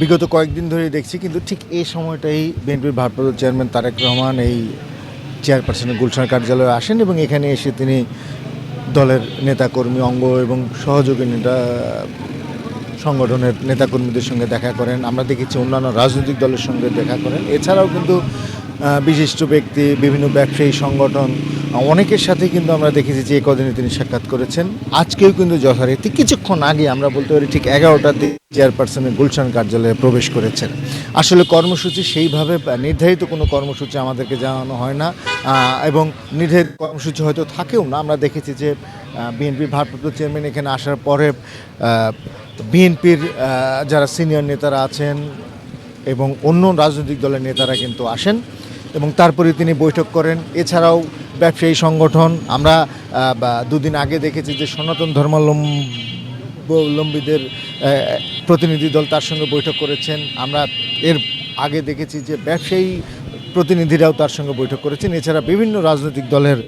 বিগত কয়েকদিন ধরেই দেখছি, কিন্তু ঠিক এই সময়টাই বিএনপির ভারপ্রাপ্ত চেয়ারম্যান তারেক রহমান এই চেয়ারপারসনের গুলশান কার্যালয়ে আসেন এবং এখানে এসে তিনি দলের নেতাকর্মী অঙ্গ এবং সহযোগী নেতা সংগঠনের নেতাকর্মীদের সঙ্গে দেখা করেন। আমরা দেখেছি অন্যান্য রাজনৈতিক দলের সঙ্গে দেখা করেন। এছাড়াও কিন্তু বিশিষ্ট ব্যক্তি, বিভিন্ন ব্যবসায়ী সংগঠন অনেকের সাথে কিন্তু আমরা দেখেছি যে এই কদিনে তিনি সাক্ষাৎ করেছেন। আজকেও কিন্তু যথারীতি কিছুক্ষণ আগে আমরা বলতে পারি ঠিক 11টাতে চেয়ারপারসনের গুলশান কার্যালয়ে প্রবেশ করেছেন। আসলে কর্মসূচি সেইভাবে নির্ধারিত কোনো কর্মসূচি আমাদেরকে জানানো হয় না, এবং নির্ধারিত কর্মসূচি হয়তো থাকেও না। আমরা দেখেছি যে বিএনপির ভারপ্রাপ্ত চেয়ারম্যান এখানে আসার পরে বিএনপির যারা সিনিয়র নেতারা আছেন এবং অন্য রাজনৈতিক দলের নেতারা কিন্তু আসেন এবং তারপরে তিনি বৈঠক করেন। এছাড়াও ব্যবসায়ী সংগঠন, আমরা দুদিন আগে দেখেছি যে সনাতন ধর্মাবলম্বীদের প্রতিনিধি দল তার সঙ্গে বৈঠক করেছেন। আমরা এর আগে দেখেছি যে ব্যবসায়ী প্রতিনিধিরাও তার সঙ্গে বৈঠক করেছেন। এছাড়া বিভিন্ন রাজনৈতিক দলের